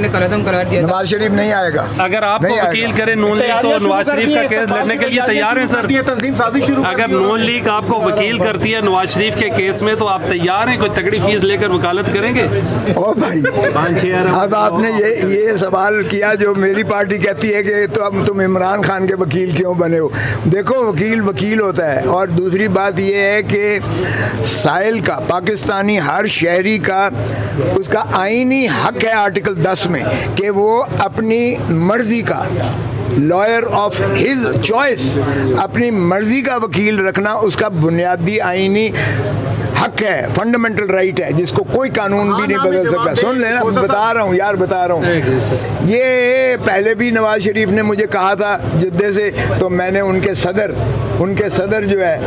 खत्म करार दिया। नवाज शरीफ नहीं आएगा। अगर आपको वकील करे नून लीग तो नवाज शरीफ का केस लड़ने के लिए तैयार हैं सर? अगर नून लीग आपको वकील करती है नवाज शरीफ के केस में तो आप तैयार हैं? कोई तगड़ी फीस लेकर वकालत करेंगे? ओ भाई, अब आपने ये सवाल किया जो मेरी पार्टी कहती है कि तो अब तुम इमरान खान के वकील क्यों बने हो। देखो, वकील वकील होता है। और दूसरी बात ये है कि साहिल का, पाकिस्तानी हर शहरी का उसका आईनी हक है आर्टिकल 10 में कि वो अपनी मर्जी का लॉयर ऑफ हिज चॉइस, अपनी मर्जी का वकील रखना उसका बुनियादी आईनी हक है, फंडामेंटल राइट है, जिसको कोई कानून भी नहीं बदल सकता। सुन लेना, बता रहा हूँ यार, बता रहा हूँ। ये पहले भी नवाज शरीफ ने मुझे कहा था जिद्दे से, तो मैंने उनके सदर जो है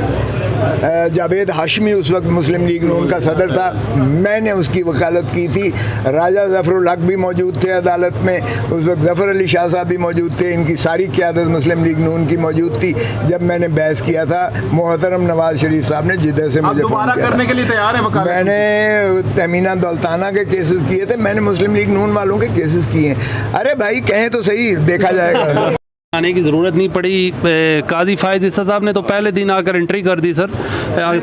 जावेद हाशमी, उस वक्त मुस्लिम लीग नून का सदर था, मैंने उसकी वकालत की थी। राजा ज़फ़रुल हक भी मौजूद थे अदालत में, उस वक्त ज़फ़र अली शाह साहब भी मौजूद थे, इनकी सारी क़यादत मुस्लिम लीग नून की मौजूद थी जब मैंने बहस किया था। मोहतरम नवाज शरीफ साहब ने जिद्दे से मुझे फ़ोन किया करने के लिए तैयार है वकालत? मैंने तमीना दौलताना के केसेस किए थे, मैंने मुस्लिम लीग नून वालों के केसेस किए हैं। अरे भाई, कहें तो सही, देखा जाएगा। आने की ज़रूरत नहीं पड़ी। काजी फायज़ ईसा साहब ने तो पहले दिन आकर एंट्री कर दी सर।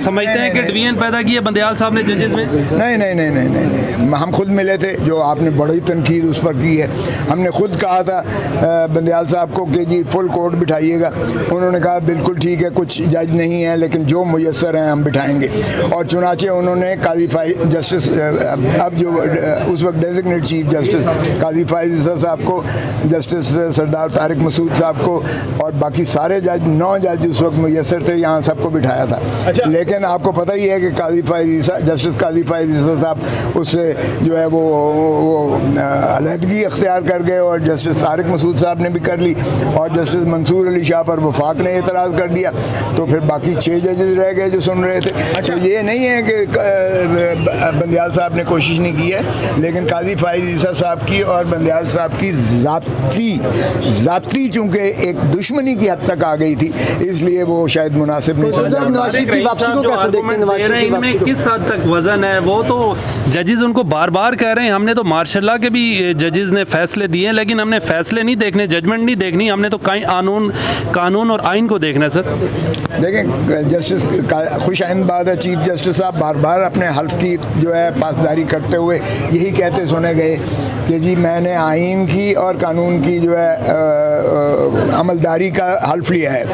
समझते हैं कि डिवीजन पैदा की है बंदयाल साहब ने जजेस में? नहीं, हम खुद मिले थे, जो आपने बड़ी तनकीद उस पर की है। हमने खुद कहा था बंदयाल साहब को कि जी फुल कोर्ट बिठाइएगा। उन्होंने कहा बिल्कुल ठीक है, कुछ जज नहीं है लेकिन जो मुयस्सर हैं हम बिठाएंगे। और चुनाचे उन्होंने काजी फायज़ जस्टिस, अब जो उस वक्त डेजिग्नेट चीफ जस्टिस काजी फायज़ ईसा साहब को, जस्टिस सरदार तारिक मसूद साहब को और बाकी सारे जज, 9 जज उस वक्त मुयस्सर थे, यहाँ सबको बिठाया था। अच्छा। लेकिन आपको पता ही है कि काजी फायज़ ईसा, जस्टिस काजी फायज़ ईसा साहब उससे जो है वो अलहदगी अख्तियार कर गए और जस्टिस तारिक मसूद साहब ने भी कर ली और जस्टिस मंसूर अली शाह पर वफाक ने एतराज़ कर दिया, तो फिर बाकी 6 जजेस रह गए जो सुन रहे थे। अच्छा। तो ये नहीं है कि बंदयाल साहब ने कोशिश नहीं की है, लेकिन काजी फायज़ ईसा साहब की और बंदयाल साहब की ज़ाती चूँकि एक दुश्मनी की हद तक आ गई थी, इसलिए वो शायद मुनासिब नहीं समझा। इनमें किस हद तक वजन है? वो तो जजेस उनको बार बार कह रहे हैं, हमने तो मार्शल लॉ के भी जजेस ने फैसले दिए हैं, लेकिन हमने फैसले नहीं देखने, जजमेंट नहीं देखनी, हमने तो कानून और आइन को देखना है सर। देखें, जस्टिस खुश आइंद बात है, चीफ जस्टिस साहब बार बार अपने हल्फ की जो है पासदारी करते हुए यही कहते सुने गए कि जी मैंने आइन की और कानून की जो है अमलदारी का हल्फ लिया है।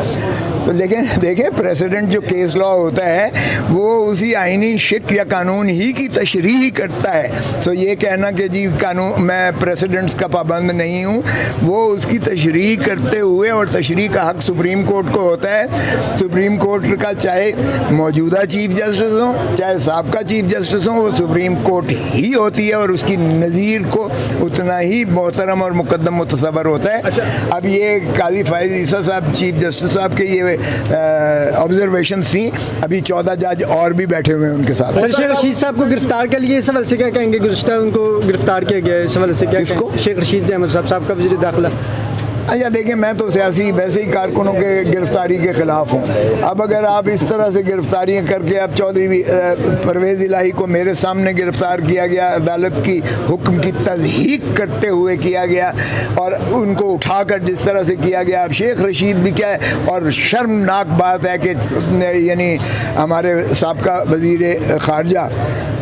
तो लेकिन देखें, प्रेसिडेंट जो केस लॉ होता है वो उसी आइनी शिक या कानून ही की तशरीह करता है। तो ये कहना कि जी कानून, मैं प्रेसिडेंट्स का पाबंद नहीं हूँ, वो उसकी तशरीह करते हुए, और तशरीह का हक सुप्रीम कोर्ट को होता है। सुप्रीम कोर्ट का चाहे मौजूदा चीफ जस्टिस हो चाहे साबका चीफ जस्टिस हो, वो सुप्रीम कोर्ट ही होती है और उसकी नज़ीर को उतना ही मोहतरम और मुकद्दम मुतसबर होता है। अच्छा। अब ये काजी फायज़ ईसा साहब, चीफ जस्टिस साहब के ये ऑब्जर्वेशन थी। अभी 14 जज और भी बैठे हुए हैं उनके साथ। शेख रशीद साहब को गिरफ्तार के लिए इस हवाले से क्या कहेंगे? गुज़िश्ता उनको गिरफ्तार किया गया है, इस हवाले से क्या कहेंगे? शेख रशीद अहमद साहब का वज़ीर दाखिला। अच्छा, देखिए, मैं तो सियासी वैसे ही कारकुनों के गिरफ्तारी के ख़िलाफ़ हूँ। अब अगर आप इस तरह से गिरफ्तारियाँ करके, अब चौधरी परवेज़ इलाही को मेरे सामने गिरफ़्तार किया गया, अदालत की हुक्म की तज़हीक करते हुए किया गया और उनको उठाकर जिस तरह से किया गया। अब शेख रशीद भी क्या है, और शर्मनाक बात है कि यानी हमारे साबका वज़ीर ख़ारजा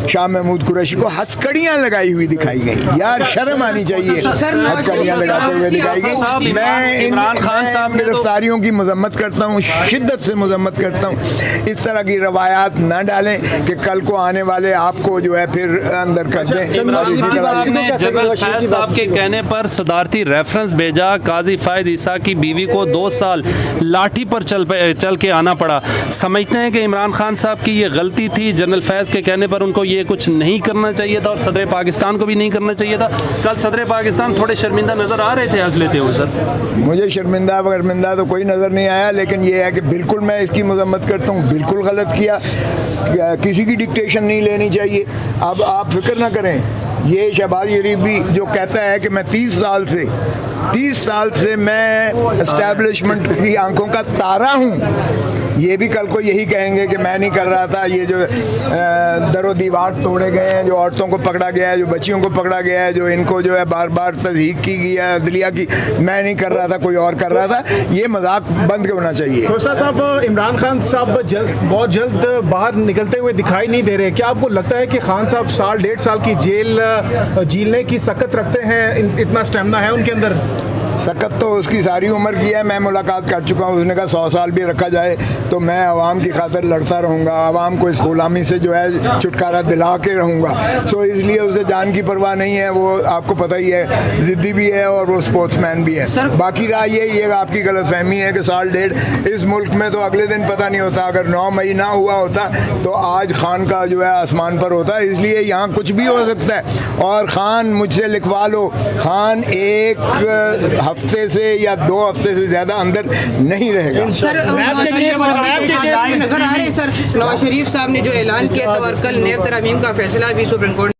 शाह महमूद कुरैशी को हथकड़ियाँ लगाई हुई दिखाई गई। यार, शर्म आनी चाहिए, हथकड़ियाँ लगाते हुए दिखाई गई। मैं इमरान खान साहब गिरफ्तारियों की मजम्मत करता हूँ, शिद्दत से मजम्मत करता हूँ। इस तरह की रवायात न डालें कि कल को आने वाले आपको जो है फिर अंदर कर दें। जनरल फैज साहब के कहने पर सदारती रेफरेंस भेजा, काजी फायज़ ईसा की बीवी को 2 साल लाठी पर चल के आना पड़ा। समझते हैं कि इमरान खान साहब की ये गलती थी, जनरल फैज के कहने पर उनको ये कुछ नहीं करना चाहिए था और सदर पाकिस्तान को भी नहीं करना चाहिए था। कल सदर पाकिस्तान थोड़े शर्मिंदा नज़र आ रहे थे हल्फ लेते हुए सर। मुझे शर्मिंदा तो कोई नज़र नहीं आया, लेकिन ये है कि बिल्कुल मैं इसकी मजम्मत करता हूँ, बिल्कुल गलत किया, किसी की डिक्टेशन नहीं लेनी चाहिए। अब आप फिक्र ना करें, ये शहबाज शरीफ भी जो कहता है कि मैं 30 साल से मैं एस्टैब्लिशमेंट की आंखों का तारा हूँ, ये भी कल को यही कहेंगे कि मैं नहीं कर रहा था। ये जो दरो दीवार तोड़े गए हैं, जो औरतों को पकड़ा गया है, जो बच्चियों को पकड़ा गया है, जो इनको जो है बार बार तज़हीक की गई है अदलिया की, मैं नहीं कर रहा था, कोई और कर रहा था, ये मजाक बंद होना चाहिए। खोसा साहब, इमरान खान साहब बहुत जल्द बाहर निकलते हुए दिखाई नहीं दे रहे। क्या आपको लगता है कि खान साहब साल 1.5 साल की जेल जीलने की सकत रखते हैं, इतना स्टेमिना है उनके अंदर? सकत तो उसकी सारी उम्र की है। मैं मुलाकात कर चुका हूँ, उसने कहा 100 साल भी रखा जाए तो मैं आवाम की खातिर लड़ता रहूँगा, आवाम को इस गुलामी से जो है छुटकारा दिला के रहूँगा। सो इसलिए उसे जान की परवाह नहीं है। वो आपको पता ही है, ज़िद्दी भी है और वो स्पोर्ट्समैन भी है। बाकी रहा ये आपकी गलतफहमी है कि साल 1.5 इस मुल्क में तो अगले दिन पता नहीं होता। अगर 9 मई ना हुआ होता तो आज खान का जो है आसमान पर होता। इसलिए यहाँ कुछ भी हो सकता है। और खान मुझसे लिखवा लो, खान एक हफ्ते से या 2 हफ्ते से ज़्यादा अंदर नहीं रहेगा। सर, नवाज शरीफ साहब ने जो ऐलान किया था और कल नैब तरमीम का फैसला भी सुप्रीम कोर्ट